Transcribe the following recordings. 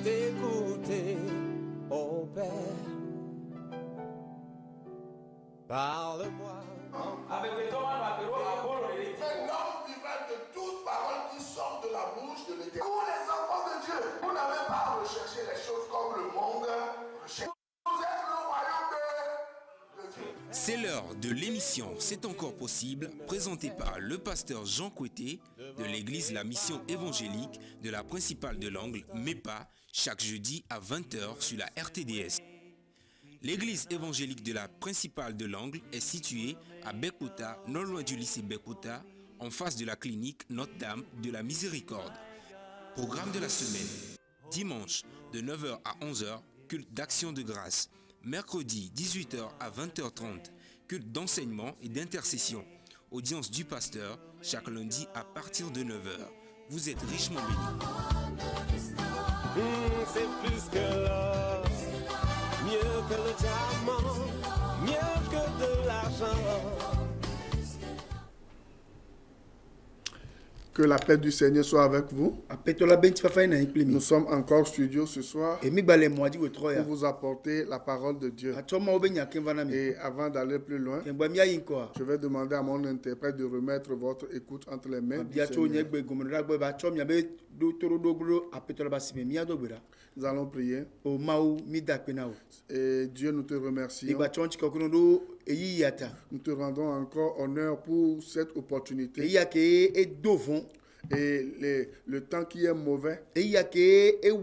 t'écouter, oh Père. Parle-moi. Mais l'homme vivra de toute parole qui sort de la bouche de l'Éternel. Vous les enfants de Dieu, vous n'avez pas à rechercher les choses comme le monde recherche. Vous êtes le royaume de Dieu. C'est l'heure de l'émission C'est encore possible, présentée par le pasteur Jean Coueté de l'église La Mission évangélique de la principale de l'Angle, MEPA, chaque jeudi à 20h sur la RTDS. L'église évangélique de la principale de l'Angle est située à Bekota, non loin du lycée Bekota, en face de la clinique Notre-Dame de la Miséricorde. Programme de la semaine. Dimanche de 9h à 11h, culte d'action de grâce. Mercredi 18h à 20h30, culte d'enseignement et d'intercession. Audience du pasteur chaque lundi à partir de 9h. Vous êtes richement bénis. C'est plus que l'or, mieux que le diamant, mieux que de l'argent. Que la paix du Seigneur soit avec vous. Nous sommes encore au studio ce soir pour vous apporter la parole de Dieu. Et avant d'aller plus loin, je vais demander à mon interprète de remettre votre écoute entre les mains du Seigneur. Nous allons prier. Et Dieu, nous te remercions. Nous te rendons encore honneur pour cette opportunité. Et le temps qui est mauvais, et au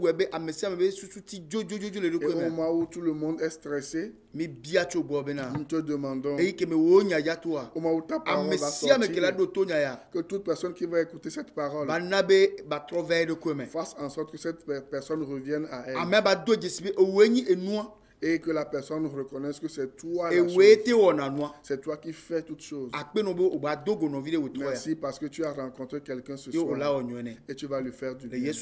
moment où tout le monde est stressé, nous te demandons, au moment où ta parole va sortir, que toute personne qui va écouter cette parole fasse en sorte que cette personne revienne à elle. Et que la personne reconnaisse que c'est toi la chose. C'est toi qui fais toutes choses. Merci parce que tu as rencontré quelqu'un ce soir. Et tu vas lui faire du bien.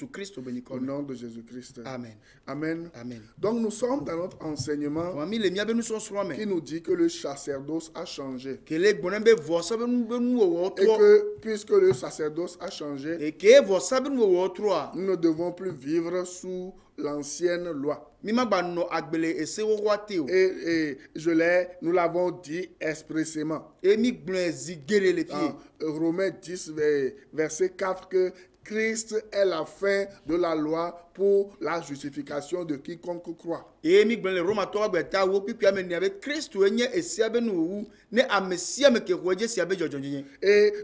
Au nom de Jésus-Christ. Amen. Amen. Amen. Donc nous sommes dans notre enseignement qui nous dit que le sacerdoce a changé. Et que puisque le sacerdoce a changé, nous ne devons plus vivre sous l'ancienne loi. Et nous l'avons dit expressément. Romains 10, verset 4, que Christ est la fin de la loi pour la justification de quiconque croit. Et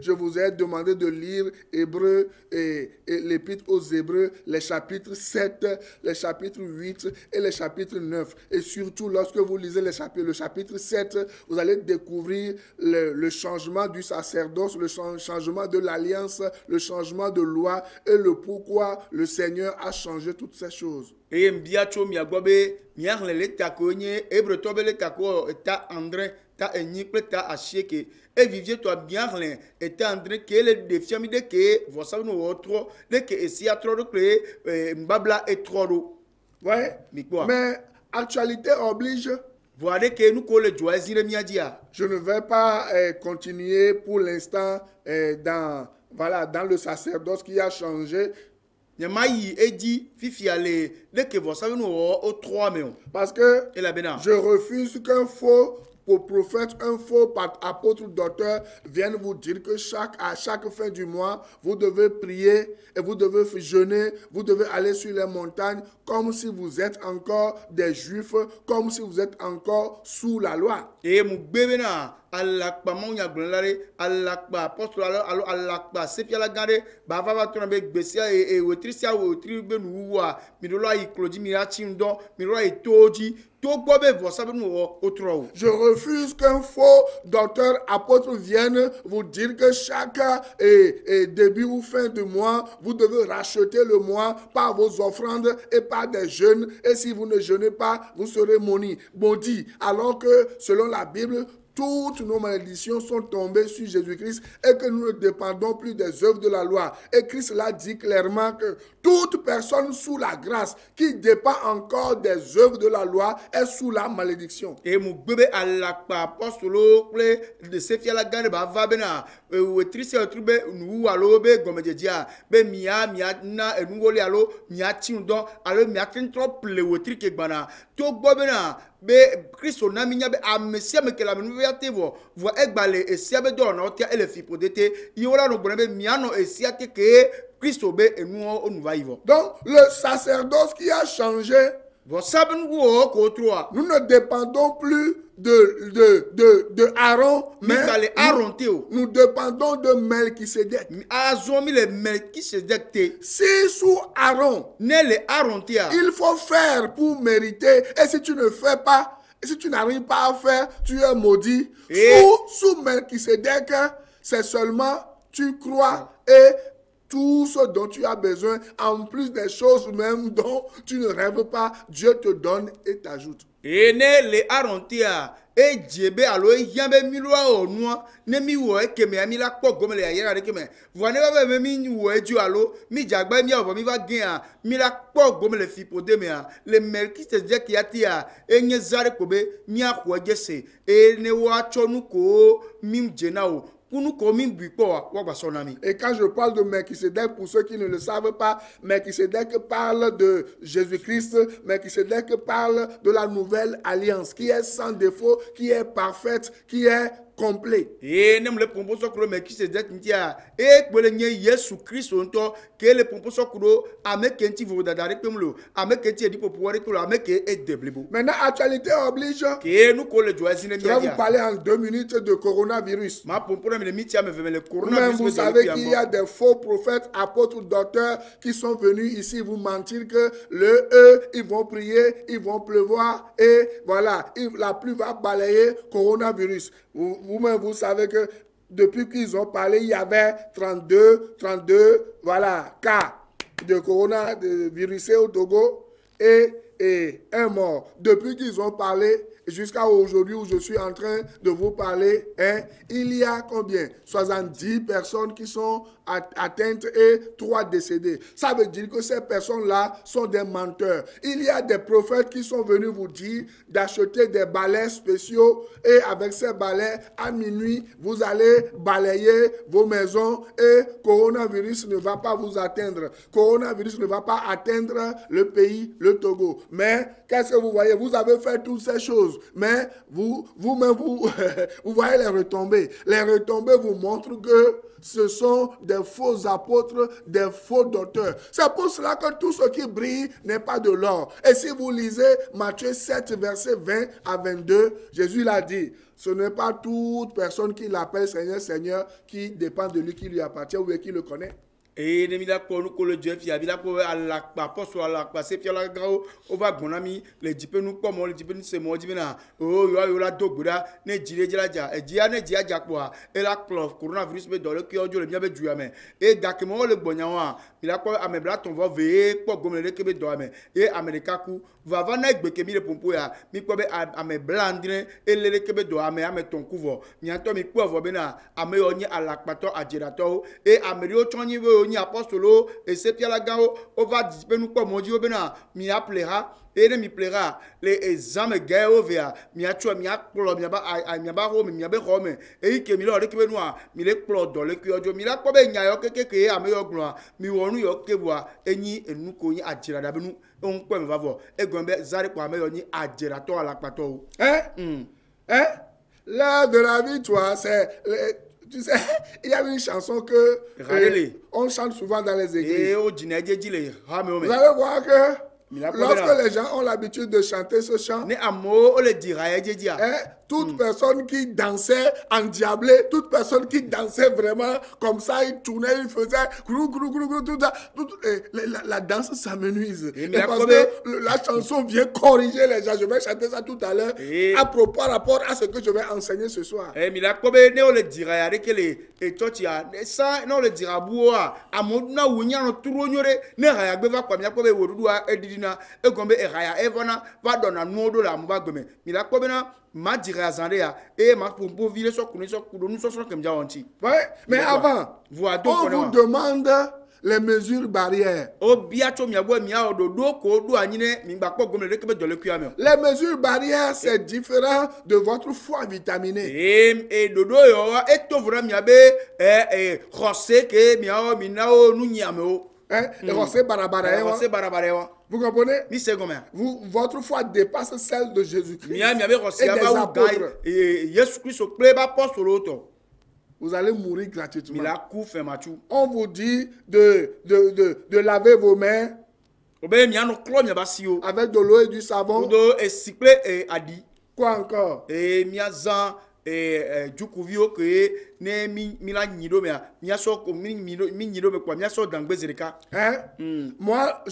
je vous ai demandé de lire Hébreux et l'épître aux Hébreux, les chapitres 7, les chapitres 8 et les chapitres 9. Et surtout, lorsque vous lisez le chapitre 7, vous allez découvrir le changement du sacerdoce, le changement de l'alliance, le changement de loi et le pourquoi le Seigneur a changé toutes ces choses. Et ouais, mais actualité oblige. Je ne vais pas continuer pour l'instant dans le sacerdoce qui a changé. Parce que je refuse qu'un faux prophète, un faux apôtre, docteur vienne vous dire que à chaque fin du mois, vous devez prier et vous devez jeûner, vous devez aller sur les montagnes comme si vous êtes encore des juifs, comme si vous êtes encore sous la loi. Et je refuse qu'un faux docteur apôtre vienne vous dire que chaque début ou fin de mois, vous devez racheter le mois par vos offrandes et par des jeûnes. Et si vous ne jeûnez pas, vous serez maudit. Alors que selon la Bible, toutes nos malédictions sont tombées sur Jésus-Christ et que nous ne dépendons plus des œuvres de la loi. Et Christ l'a dit clairement que toute personne sous la grâce qui dépend encore des œuvres de la loi est sous la malédiction. Et mon bébé à la apostolo de Sefia la gane ba va bena ou triste trube nous alo be gomedia be mia na enungoli alo mia tindo alo mia kin trop le wotri ke gbana to gbobena be Christo na minya be amesia me ke la menu ya tevo vo egbale esia be do na otia ele fi podete yola no gbona be mia no esia ke Christo be enu onu va ivo. Donc le sacerdoce qui a changé, nous ne dépendons plus de Aaron, mais nous dépendons de Melchisedec. Si sous Aaron, il faut faire pour mériter, et si tu ne fais pas, si tu n'arrives pas à faire, tu es maudit. Sous Melchisedec, c'est seulement tu crois et tout ce dont tu as besoin, en plus des choses même dont tu ne rêves pas, Dieu te donne et t'ajoute. Et ne le arontia et djebe alo yambe milwa o noa ne mi wo e keme mi la po gomele ayera de keme voine ba be mi wo e ju alo mi jagba mi avo mi va gen mi la po gomele fi pode me le Melchisedec yatia enye zare kobe mi akwo jese e ne wa chonu ko mi jena o. Et quand je parle de Melchisedec, pour ceux qui ne le savent pas, Melchisedec parle de Jésus-Christ, Melchisedec parle de la nouvelle alliance qui est sans défaut, qui est parfaite, qui est complet. Et nem le pomposo kuro Melchisedec ntia e kwele nye Yesu Kristo nto ke le pomposo kuro amekenti vo dadare pemlo amekenti edi popuare to ameke e deblebo. Maintenant actualité oblige ke nous ko le joazine je vais vous parler en 2 minutes de coronavirus. Ma pompona me mitia me le coronavirus. Vous savez qu'il y a des faux prophètes, apôtres, docteurs qui sont venus ici vous mentir que eux ils vont prier, ils vont pleuvoir et voilà, la pluie va balayer coronavirus. Vous-même, vous savez que depuis qu'ils ont parlé, il y avait 32 voilà, cas de coronavirus au Togo et un mort. Depuis qu'ils ont parlé, jusqu'à aujourd'hui où je suis en train de vous parler, il y a combien? 70 personnes qui sont atteintes et 3 décédés. Ça veut dire que ces personnes-là sont des menteurs. Il y a des prophètes qui sont venus vous dire d'acheter des balais spéciaux et avec ces balais, à minuit, vous allez balayer vos maisons et coronavirus ne va pas vous atteindre. Coronavirus ne va pas atteindre le pays, le Togo. Mais qu'est-ce que vous voyez? Vous avez fait toutes ces choses. Mais vous-même, vous voyez les retombées. Les retombées vous montrent que ce sont des faux apôtres, des faux docteurs. C'est pour cela que tout ce qui brille n'est pas de l'or. Et si vous lisez Matthieu 7, verset 20 à 22, Jésus l'a dit, ce n'est pas toute personne qui l'appelle Seigneur, Seigneur, qui dépend de lui, qui lui appartient ou qui le connaît. Et ne mila ko le Dieu fia bila ko ala pa poso ala passer fia la grao o va gonami le dipe nous comme le dipe nous se mo dibina o yo la dogbura ne jire jira ja e dia ne dia ja kwa e la coronavirus be do le ki ojo le bia be du ame e dakemo le gbonya wa bila ko amebla ton va ve po gomle le ke be do ame e amerika ku va va na gbe ke mi le pompo ya mi ko be amebla ndire e le ke be do ame ame ton kuvo mi anto mi ku avo be na ame yo ni ala pato ajirato e amerio chonyi ni apostolo et c'est Pierre la gao on va disper nous comme on dit au bena mi appellera et ne mi plaira les examens gars over mi a tu mi a plo mi ba mi ba ho mi be home et que mi lo le ke noa mi le plo do le ke ojo mi la ko be nya yo kekeke am yo gloa mi wonu yo kebua enyi enu ko yin ajira da benu on ko me vavo e gombe zari ko am yo ni ajira to ala pato l'heure de la victoire c'est tu sais, il y a une chanson que on chante souvent dans les églises. Vous allez voir que lorsque les gens ont l'habitude de chanter ce chant, toute personne qui dansait endiablée, toute personne qui dansait vraiment comme ça, il tournait, il faisait grou, tout ça, la danse s'amenuise. Parce que la chanson vient corriger les gens. Je vais chanter ça tout à l'heure à propos, par rapport à ce que je vais enseigner ce soir. dina e gombe e raya e vona va dona nodo la mba gbeme mi la ko bena ma dire azande ya e ma pour vivre so kunu so kudo nu so so kem ja onti. Ouais, mais avant, on vous demande les mesures barrières. Les mesures barrières, c'est différent de votre foie vitaminé. Vous comprenez? Votre foi dépasse celle de Jésus-Christ et des apôtres. Vous allez mourir gratuitement. On vous dit de laver vos mains avec de l'eau et du savon. Quoi encore? Moi,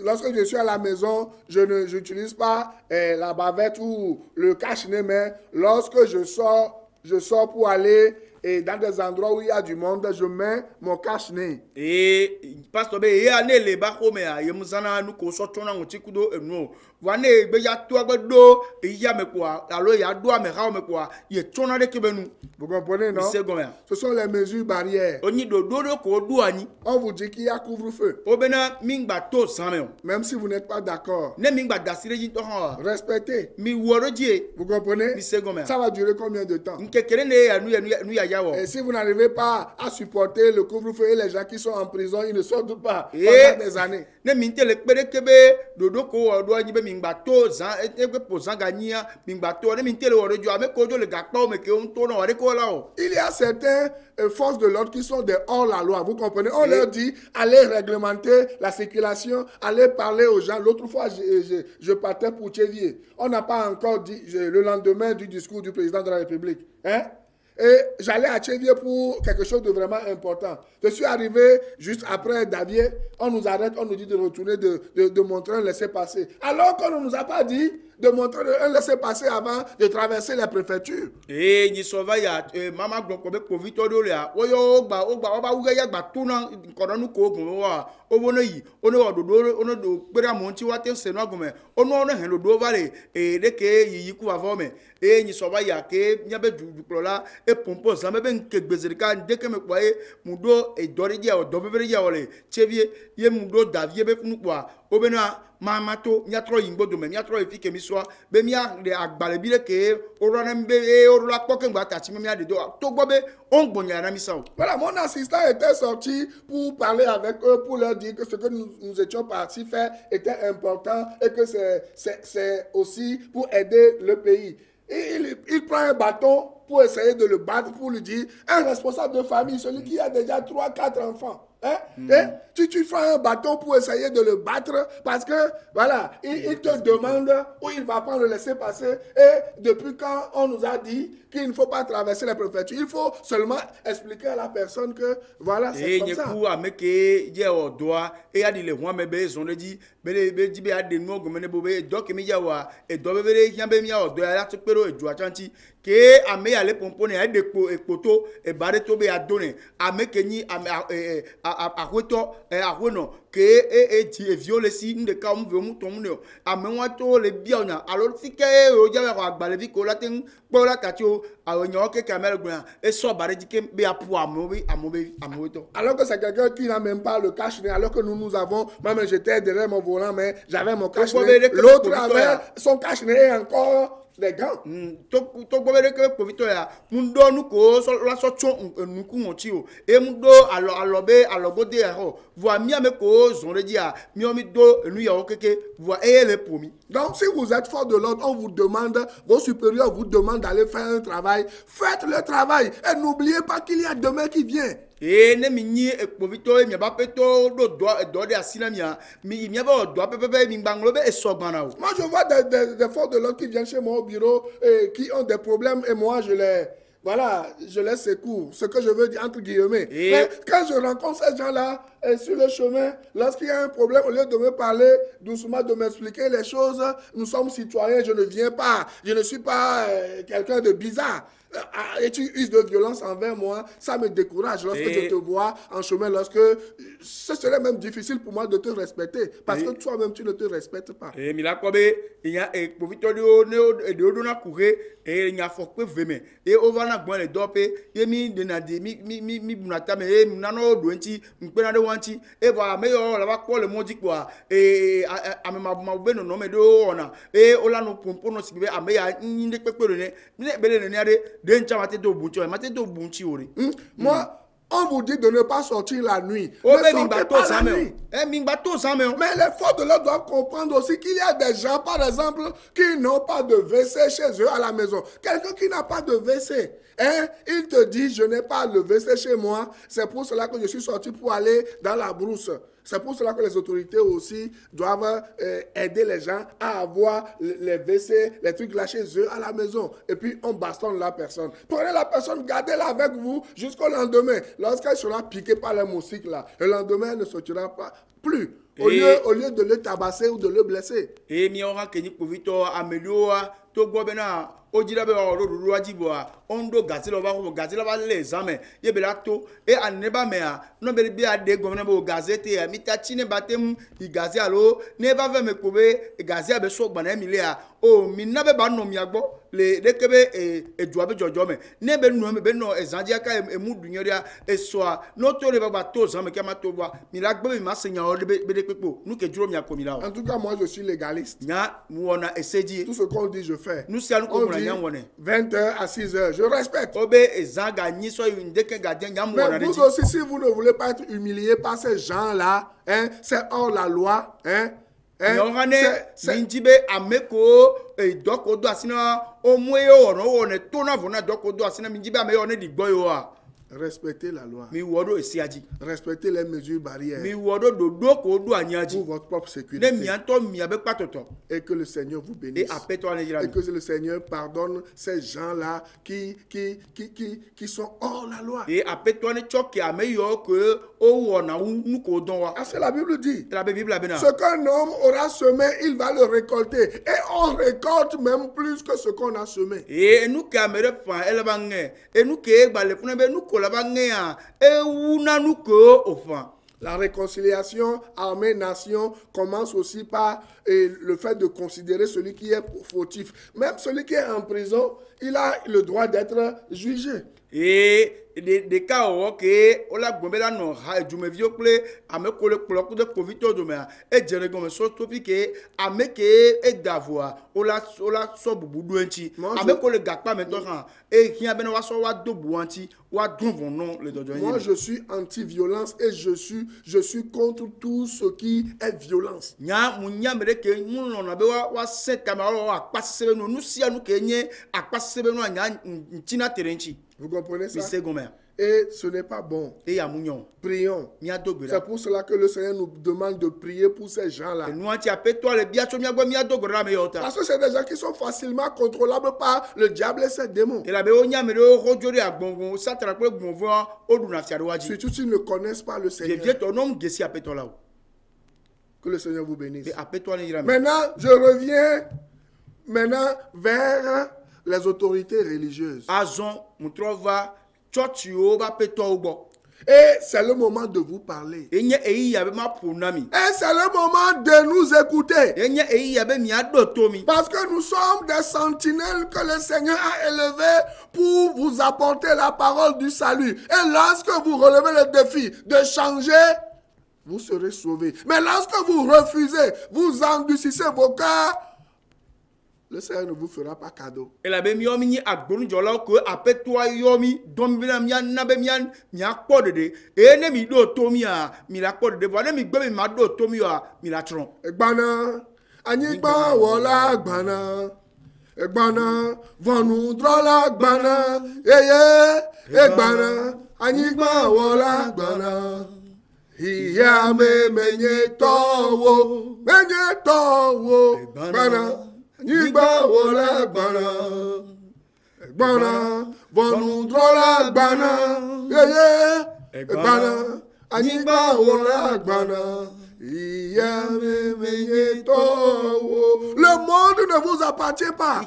lorsque je suis à la maison, je n'utilise pas la bavette ou le cache-nez, mais lorsque je sors pour aller dans des endroits où il y a du monde, je mets mon cache-nez. Pasteur, vous comprenez, non? Ce sont les mesures barrières. On vous dit qu'il y a couvre-feu. Même si vous n'êtes pas d'accord, respectez. Vous comprenez? Ça va durer combien de temps? Et si vous n'arrivez pas à supporter le couvre-feu et les gens qui sont en prison, ils ne sortent pas pendant des années. Il y a certains forces de l'ordre qui sont des hors-la-loi, vous comprenez? On leur dit, allez réglementer la circulation, allez parler aux gens. L'autre fois, je partais pour Tchévier. On n'a pas encore dit, le lendemain du discours du président de la République. Hein? Et j'allais à Tchévier pour quelque chose de vraiment important. Je suis arrivé juste après Davier. On nous arrête, on nous dit de retourner, de montrer un laissez-passer. Alors qu'on ne nous a pas dit de montrer un laissez-passer avant de traverser la préfecture. Mamato nyatro yimbo do me nyatro efike mi so be mi de agbalebire ke oronembe orola poke ngba tachi mi ade do to gbo be on gbonya na mi sa. Voilà, mon assistant était sorti pour parler avec eux, pour leur dire que ce que nous étions partis faire était important et que c'est aussi pour aider le pays. Et il prend un bâton pour essayer de le battre, pour lui dire, un responsable de famille, celui qui a déjà 3-4 enfants. Hein? Tu fais un bâton pour essayer de le battre parce que, voilà, il te demande où il va prendre le laisser-passer. Et depuis quand on nous a dit qu'il ne faut pas traverser la préfecture, il faut seulement expliquer à la personne que, voilà, c'est comme ça. Ke ame ya le pompone ya de ekpoto e bare to be adone ame kenyi ahweto ahweno ke ti viole si nde ka mu ve mu ton ne ame wa to le bia nya alo fike o ja wa agbale vi ko latin po la kati o awonya o ke camel gban e so bare di ke be apu amoweto. Alors que c'est quelqu'un qui n'a même pas le cache-nez, alors que nous avons, moi-même j'étais derrière mon volant, mais j'avais mon cache-nez, l'autre avait son cache-nez et encore des gants. To gbere ke povito ya mundo nu ko so la so chon nuku wonti o e mundo alobe alogode ya ho voa mi ame ko zonre dia mi o mi do enu ya o keke voa e le pomi. Donc si vous êtes fort de l'ordre, on vous demande, vos supérieurs vous demandent d'aller faire un travail, faites le travail et n'oubliez pas qu'il y a demain qui vient. Et ne mini ekpovito mi ba peto do de asina mi ba do pepe mi banglo be esogbana o. Moi je vois des forces de l'ordre qui viennent chez moi au bureau et qui ont des problèmes et moi je les secours. Ce que je veux dire entre guillemets. Mais quand je rencontre ces gens-là, sur le chemin, lorsqu'il y a un problème, au lieu de me parler doucement, de m'expliquer les choses, nous sommes citoyens, je ne viens pas, je ne suis pas quelqu'un de bizarre. Et tu uses de violence envers moi, ça me décourage lorsque je te vois en chemin, lorsque ce serait même difficile pour moi de te respecter, parce que toi-même tu ne te respectes pas. Et il y a un profiteur de na courir et il y a fort peu vraiment et on va na bon les dopé et mi de na de mi bunata mais na no doenti mpe na de wanti et va meilleur la va quoi le modi quoi et a me ma be no me do ona et on la no pompo no sibe a me ya ni de pepero ne mi bele ne ade de ncha mate do bunchi ori. Moi on vous dit de ne pas sortir la nuit. Ne sortez pas la nuit. Mais les forces de l'ordre doivent comprendre aussi qu'il y a des gens, par exemple, qui n'ont pas de WC chez eux à la maison. Quelqu'un qui n'a pas de WC, il te dit, je n'ai pas de WC chez moi. C'est pour cela que je suis sorti pour aller dans la brousse. C'est pour cela que les autorités aussi doivent aider les gens à avoir les WC, les trucs là chez eux à la maison. Et puis, on bastonne la personne. Prenez la personne, gardez-la avec vous jusqu'au lendemain. Lorsqu'elle sera piquée par les moustiques là, le lendemain, elle ne sortira pas plus. Au lieu de le tabasser ou de le blesser. Et mi aura que ni povito amelioa to gobena ojira be o ro ajiboa ondo gazelo ba les amen ye be la to e aneba mea no be bi ade gomena bo gazete ya mitachine batem I gaze alo ne va ve me kobe gaze be so gbana emilia o mi na be ba no mi agbo le kebe e duabe jojo me ne be no me be no ezandia ka e mu dunyoria e soa no to le ba to zan me kema to ba mi la gbe mi ma senya o be de pepo nu ke juro mi akomi la. En tout cas, moi je suis légaliste. Nya mu ona eseji tout ce qu'on dit je fais. Nous si on dit 20h à 6h, je respecte. Mais vous aussi, si vous ne voulez pas être humilié par ces gens-là, c'est hors la loi. Respectez la loi. Respectez les mesures barrières pour votre propre sécurité. Et que le Seigneur vous bénisse. Et que le Seigneur pardonne ces gens-là qui sont hors la loi. C'est la Bible dit. Ce qu'un homme aura semé, il va le récolter. Et on récolte même plus que ce qu'on a semé. La réconciliation armée-nation commence aussi par le fait de considérer celui qui est fautif. Même celui qui est en prison, il a le droit d'être jugé. Et des cas où la gombela no ha du me vieux ple ame ko le bloc de profito de me et dire comme so topique ame ke et d'avoir ola so bubu duenti ame ko le gakpa maintenant et qui a ben wa so wa do buanti wa dun non le dojo. Moi je suis anti-violence et je suis contre tout ce qui est violence. Nya munya mere ke mu no na be wa set camara wa passe no nu sia nu ke nye akpasse be no nya ntina terenchi. Vous comprenez ça? Et ce n'est pas bon. Prions. C'est pour cela que le Seigneur nous demande de prier pour ces gens-là. Parce que c'est des gens qui sont facilement contrôlables par le diable et ses démons. Surtout s'ils ne connaissent pas le Seigneur. Que le Seigneur vous bénisse. Maintenant, je reviens vers les autorités religieuses. Et c'est le moment de vous parler. Et c'est le moment de nous écouter. Parce que nous sommes des sentinelles que le Seigneur a élevées pour vous apporter la parole du salut. Et lorsque vous relevez le défi de changer, vous serez sauvés. Mais lorsque vous refusez, vous endurcissez vos cœurs, le Seigneur ne vous fera pas cadeau. Et la bémi yomi agbonu jola ko apet toi yomi dombina mian na be mian mia podede e ne mi do tomi a mi la podede bo ne mi gbe mi ma do tomi a mi la tron. Egbana anyigba wola gbana egbana vonu drola gbana yeye egbana anyigba wola gbana iya me menye towo gbana Nigba wola gbana, vonu drola gbana, yeye, gbana, Anyigba wona agbana. Le monde ne vous appartient pas.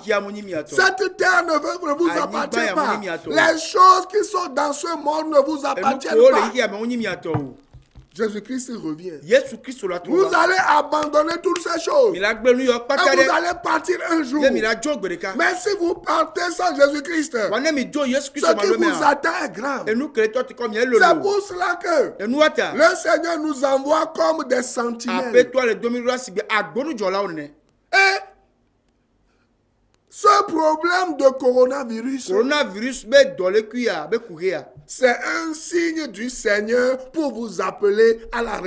Cette terre ne vous appartient pas. Les choses qui sont dans ce monde ne vous appartiennent pas. Jésus-Christ revient. Vous allez abandonner toutes ces choses. Et vous allez partir un jour. Mais si vous partez sans Jésus-Christ, ce qui vous attend est grave. C'est pour cela que le Seigneur nous envoie comme des sentinelles. Et ce problème de coronavirus, c'est un signe du Seigneur pour vous appeler à la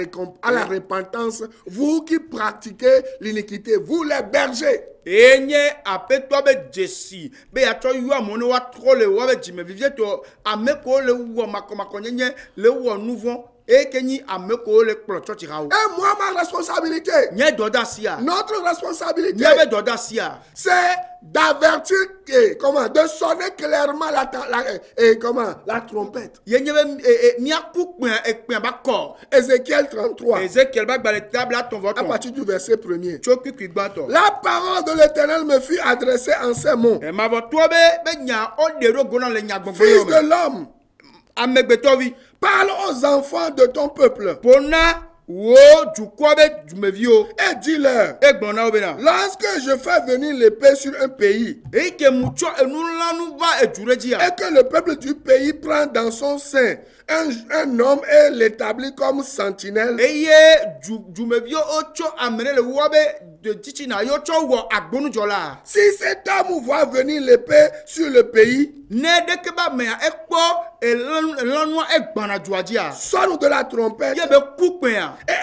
repentance, vous qui pratiquez l'iniquité, vous les bergers. Et moi, ma responsabilité, notre responsabilité, c'est d'avertir, de sonner clairement la trompette. Ézéchiel 33, à partir du verset 1er. La parole de l'Éternel me fut adressée en ces mots. Fils de l'homme, parle aux enfants de ton peuple et dis-leur, lorsque je fais venir l'épée sur un pays et que le peuple du pays prend dans son sein un homme et l'établit comme sentinelle, si cet homme voit venir l'épée sur le pays, sonne de la trompette et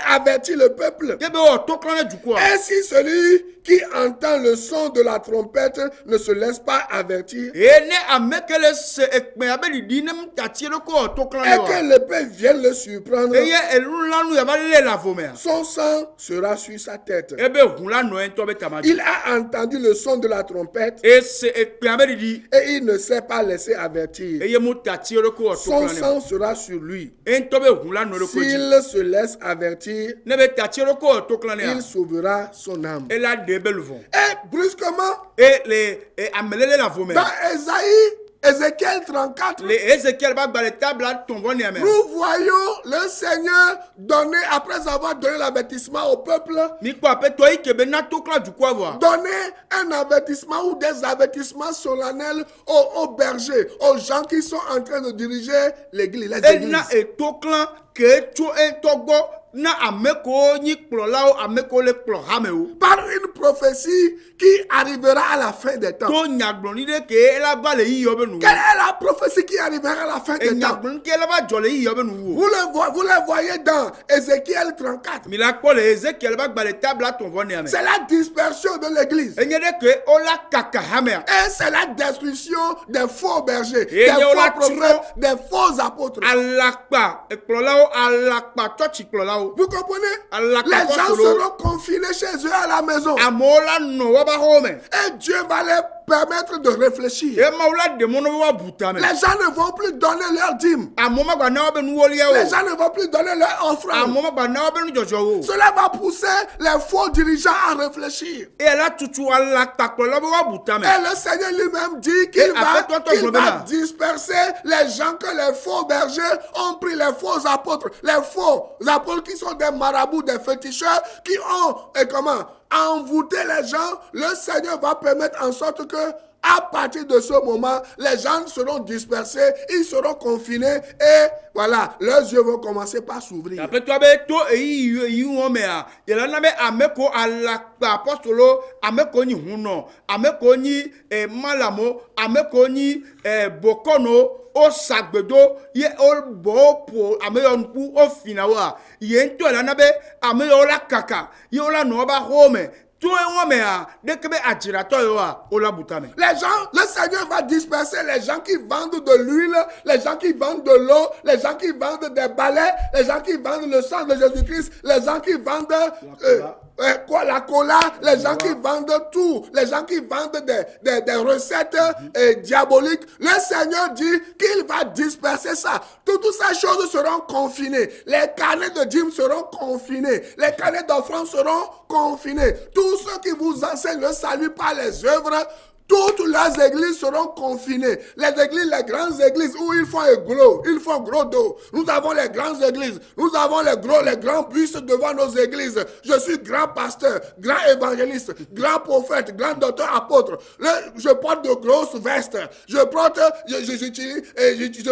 avertit le peuple. Et si celui qui entend le son de la trompette ne se laisse pas avertir, et que l'épée vienne le surprendre, son sang sera sur sa tête. Il a entendu le son de la trompette et il ne s'est pas laissé avertir. Son sang sera sur lui. S'il se laisse avertir, il sauvera son âme. Et brusquement, dans Ézéchiel 34, nous voyons le Seigneur donner, après avoir donné l'avertissement au peuple, donner un avertissement ou des avertissements solennels aux bergers, aux gens qui sont en train de diriger l'église. Par une prophétie qui arrivera à la fin des temps. Quelle est la prophétie qui arrivera à la fin des temps? Vous le voyez dans Ézéchiel 34. C'est la dispersion de l'église. Et c'est la destruction des faux bergers, des faux prophètes, des faux apôtres. Vous comprenez? Les gens seront confinés chez eux à la maison. Et Dieu va les permettre de réfléchir. Les gens ne vont plus donner leur dîme. Les gens ne vont plus donner leur offrande. Cela va pousser les faux dirigeants à réfléchir. Et le Seigneur lui-même dit qu'il va disperser les gens que les faux bergers ont pris, les faux apôtres qui sont des marabouts, des féticheurs, qui ont envoûté les gens. Le Seigneur va permettre en sorte que à partir de ce moment, les gens seront dispersés, ils seront confinés et voilà, leurs yeux vont commencer par s'ouvrir. O sagbedo ye o bo po ameyon pu o finawa ye nto la nabe ameyo la kaka ye ola no ba home tout un homme dès que a tirato au la boutame. Les gens, le Seigneur va disperser les gens qui vendent de l'huile, les gens qui vendent de l'eau, les gens qui vendent des balais, les gens qui vendent le sang de Jésus-Christ, les gens qui vendent la cola, les gens qui vendent tout, les gens qui vendent des recettes diaboliques. Le Seigneur dit qu'il va disperser ça. Toutes ces choses seront confinées. Les carnets de dîmes seront confinés. Les carnets d'offrandes seront confinés. Tous ceux qui vous enseignent le salut par les œuvres, toutes les églises seront confinées. Les églises, les grandes églises où ils font gros dos. Nous avons les grandes églises. Nous avons les grands bus devant nos églises. Je suis grand pasteur, grand évangéliste, grand prophète, grand docteur apôtre. Je porte de grosses vestes. Je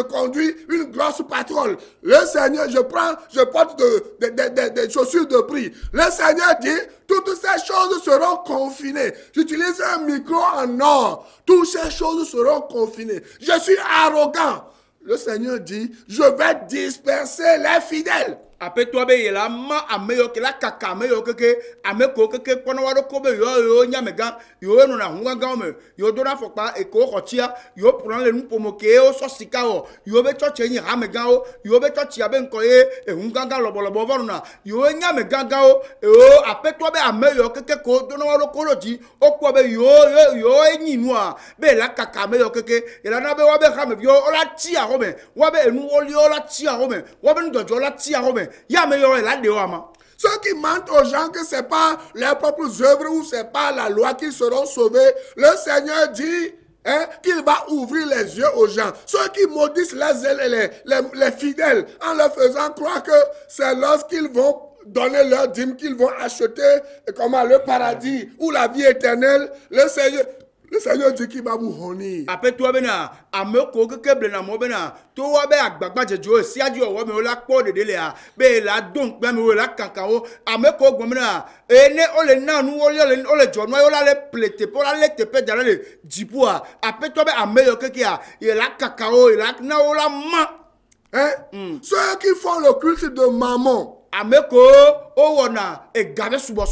conduis une grosse patrouille. Le Seigneur, je porte des chaussures de prix. Le Seigneur dit, toutes ces choses seront confinées. J'utilise un micro en or. Toutes ces choses seront confinées. Je suis arrogant. Le Seigneur dit, je vais disperser les fidèles. Après toi, il a ma ameyo que la kaka ameyo que ameko que kono wado kobe yo nyamega yo no na hunga me yo dona fokpa e ko khotia yo prendre le nupomoke o so sikao yo be choche nyi hamega o yo be choche abe nkoye e hunga lobo voruna yo nyamega o après toi be ameyo que ko dona wado koloji o ko be yo enyi noa be la kaka ameyo que il a na be wa be hame yo o la ti a home wa be enu oli o la ti a home wa be ndojo la ti a home. Ceux qui mentent aux gens que ce n'est pas leurs propres œuvres ou ce n'est pas la loi qu'ils seront sauvés, le Seigneur dit qu'il va ouvrir les yeux aux gens. Ceux qui maudissent les fidèles en leur faisant croire que c'est lorsqu'ils vont donner leur dîme qu'ils vont acheter le paradis ou la vie éternelle. Le Seigneur dit qu'il va vous honir. Après toi, ameko que na mo bena to wa be agbagba jejo si aju owo me ola po de lea be la don pe me ola kankan ameko gbomina ene ole nanu ole jono ola le plete pour la le tepe dans le dipua. Après toi be ameyo keke a il la kakao il la na ola ma ceux qui font le culte de mammon. Ameko owona e gabe subo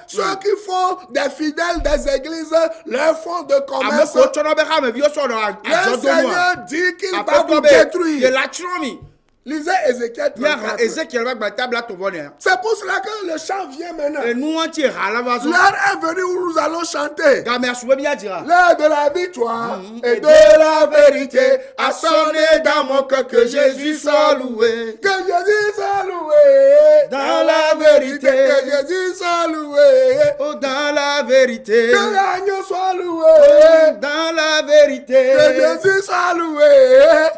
ceux qui font des fidèles des églises leur fonds de commerce. Le Seigneur dit qu'il va vous détruire. Lisez Ézéchiel 34. C'est pour cela que le chant vient maintenant. L'heure est venue où nous allons chanter. L'heure de la victoire et de la vérité a sonné dans mon cœur. Que Jésus soit loué. Que Jésus soit loué. Dans la vérité. Que Jésus soit loué. Oh, dans la vérité. Que l'agneau soit loué. Dans la vérité. Que Jésus soit loué.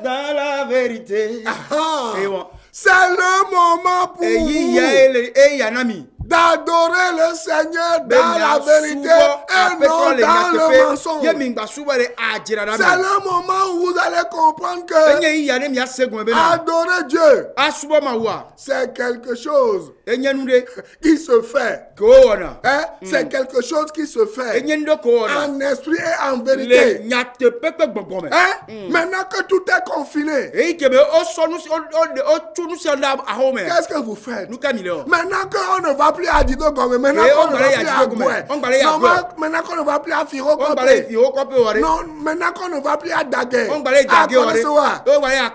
Dans la vérité. C'est le moment pour vous d'adorer le Seigneur dans la vérité et non dans le mensonge. C'est le moment où vous allez comprendre que adorer Dieu, c'est quelque chose qui se fait. C'est quelque chose qui se fait en esprit et en vérité. Maintenant que tout est confiné, qu'est-ce que vous faites? Maintenant qu'on ne va plus à Dido Gomé, maintenant qu'on ne va plus à Goué, maintenant qu'on ne va plus à Firo Kopé, non, maintenant qu'on ne va plus à Dagué, à Konesoa,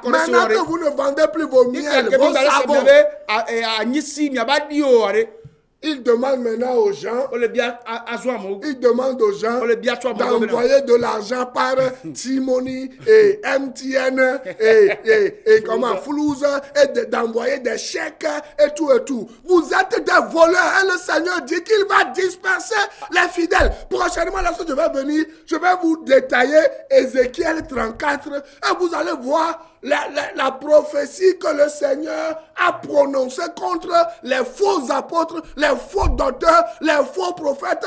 maintenant que vous ne vendez plus vos miels, vos sabots, il demande maintenant aux gens, d'envoyer de l'argent par Timoni et MTN et comment Flouze et d'envoyer des chèques et tout. Vous êtes des voleurs et le Seigneur dit qu'il va disperser les fidèles. Prochainement, lorsque je vais venir, je vais vous détailler Ézéchiel 34 et vous allez voir la prophétie que le Seigneur a prononcée contre les faux apôtres, les faux docteurs, les faux prophètes,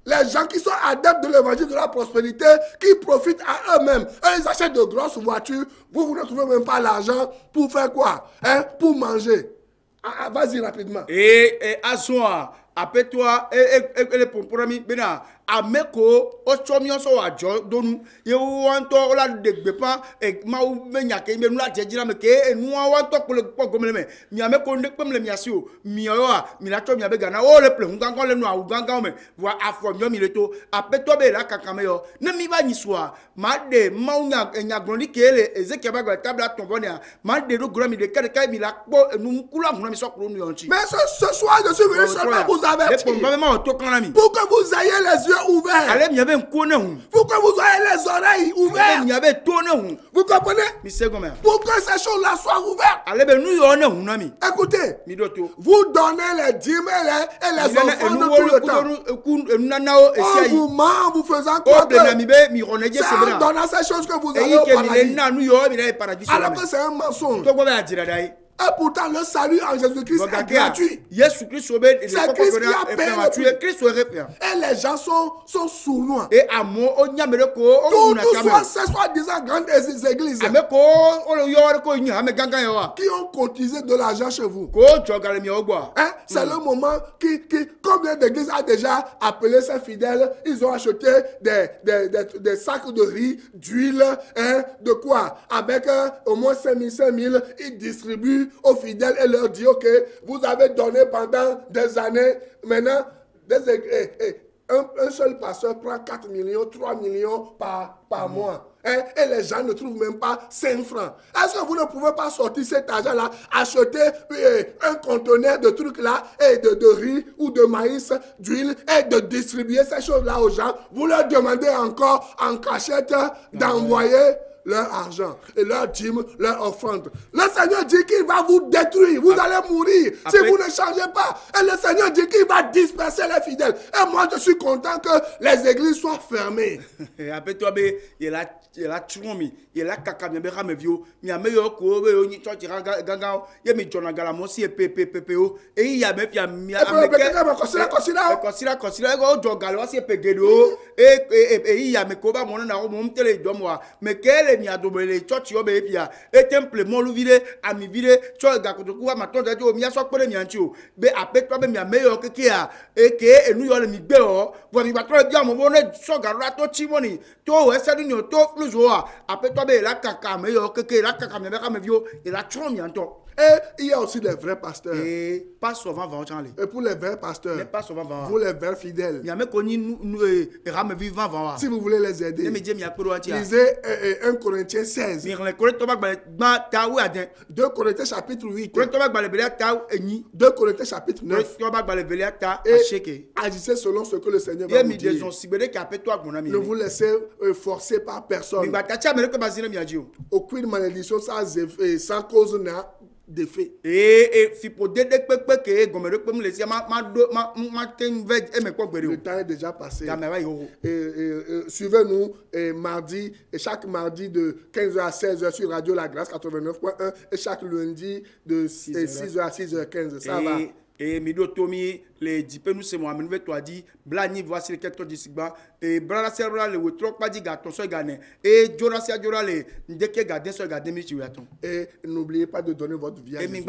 les gens qui sont adeptes de l'évangile de la prospérité, qui profitent à eux-mêmes. Ils achètent de grosses voitures, vous ne trouvez même pas l'argent pour faire quoi? Pour manger. Vas-y rapidement. Et à soi, après toi, et les pomporami, bena, ameko ochomiyoso ajo donu ye wanto ola degbe pa e ma u menya ke me nula jejira me ke enu wanto ko gomele me mi ameko ndek pemle mi asi o mi yo a mi la to mi abega na o le ple ngangan le nu a ngangan me wa afro mi mi leto apeto be la kakame yo na mi ba ni soa ma de ma unya enyagbon di kele Ezekiel ba gba tabla ton bonia ma de do gro mi de kede kai mi la po enu kula mu na mi sokro nu yonchi. Mais ce soir, je suis venu seulement vous avertir. Pour que vous ayez les yeux ouverts. Pour que vous ayez les oreilles ouvertes. Vous comprenez? Pour que ces choses-là soient ouvertes. Écoutez, vous donnez les dîmes et les offrandes de tout le temps. On vous ment en vous faisant croire que c'est en donnant ces choses que vous allez au paradis. Alors que c'est un mensonge. Et pourtant, le salut en Jésus-Christ est gratuit. C'est Christ qui a payé le prix. Et les gens sont sournois. Tout ce soi-disant grandes églises qui ont cotisé de l'argent chez vous. Hein? C'est le moment combien d'églises a déjà appelé ses fidèles. Ils ont acheté des sacs de riz, d'huile, hein? De quoi? Avec au moins 5 000, ils distribuent aux fidèles et leur dit ok, vous avez donné pendant des années, maintenant un seul pasteur prend 4 millions, 3 millions par mois. Hein? Et les gens ne trouvent même pas 5 francs. Est-ce que vous ne pouvez pas sortir cet argent-là, acheter un conteneur de trucs là, et de riz ou de maïs, d'huile, et de distribuer ces choses-là aux gens? Vous leur demandez encore en cachette d'envoyer leur argent et leur dîme, leur offrande. Le Seigneur dit qu'il va vous détruire. Vous allez mourir si vous ne changez pas. Et le Seigneur dit qu'il va disperser les fidèles. Et moi, je suis content que les églises soient fermées. Après toi, il a tué, il a caca, me vieux, il a meilleur ko, il a ganga, il a mis John Galamosi et PPPO, et il y a même et il y a mes combats, mon télé de moi, mais quel est a doublé, tu as bé, et temple, mon louvide, ami vide, tu as gagné, ma tante a dit, il y a soit pas de miancho, mais après toi, il y a meilleur que qui a, et que nous y a le mibéo, vous avez pas trop bien, mon bonnet, soit garato, timoni, toi, et ça d'une toi, plus ou après toi, la caca, meilleur que la caca, mais vieux, et la chom bientôt. Et il y a aussi les vrais pasteurs. Et pas souvent, et pour les vrais pasteurs, pour les vrais fidèles, si vous voulez les aider, lisez 1 Corinthiens 16, 2 Corinthiens chapitre 8, 2 Corinthiens chapitre 9, et agissez selon ce que le Seigneur va vous dire. Ne vous laissez forcer par personne. Aucune malédiction sans cause n'a d'effet. Le temps est déjà passé. Suivez-nous chaque mardi de 15h à 16h sur Radio La Grâce 89.1 et chaque lundi de 6h à 6h15. Ça va. Et Midotomi, les dipenu c'est moi, mais toi dit, Blani voici les 4 disigba, et Brana Serra le Wotrok pas dit gâteau soit gagné, et Jorasia Jora le Ndeke gardien soit gardé, mais tu attends. Et n'oubliez pas de donner votre vie à Jésus.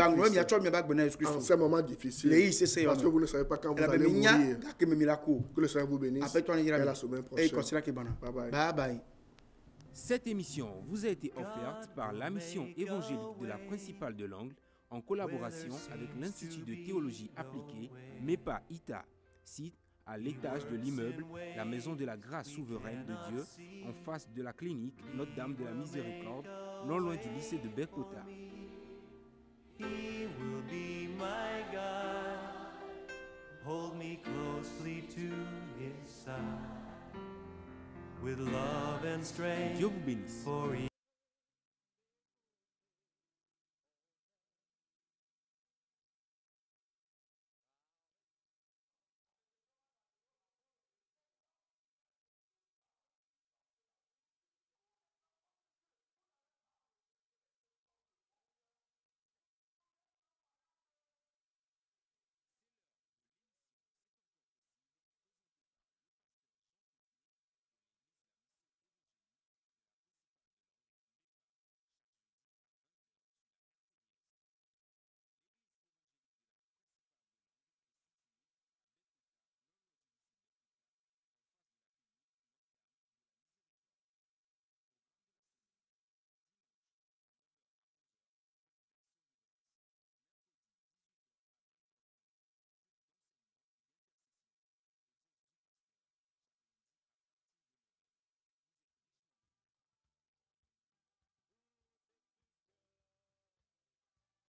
En ces moments difficiles, parce que vous ne savez pas quand vous allez mourir. Que le Seigneur vous bénisse. Et la semaine prochaine. Bye bye. Bye bye. Cette émission vous a été offerte par la mission évangélique de la principale de l'Angle, en collaboration avec l'Institut de théologie appliquée MEPA ITA, site à l'étage de l'immeuble La Maison de la Grâce Souveraine de Dieu, en face de la clinique Notre-Dame de la Miséricorde, non loin du lycée de Bekota. He will be my God. Hold me closely to his side with love and strength. Dieu vous bénisse. For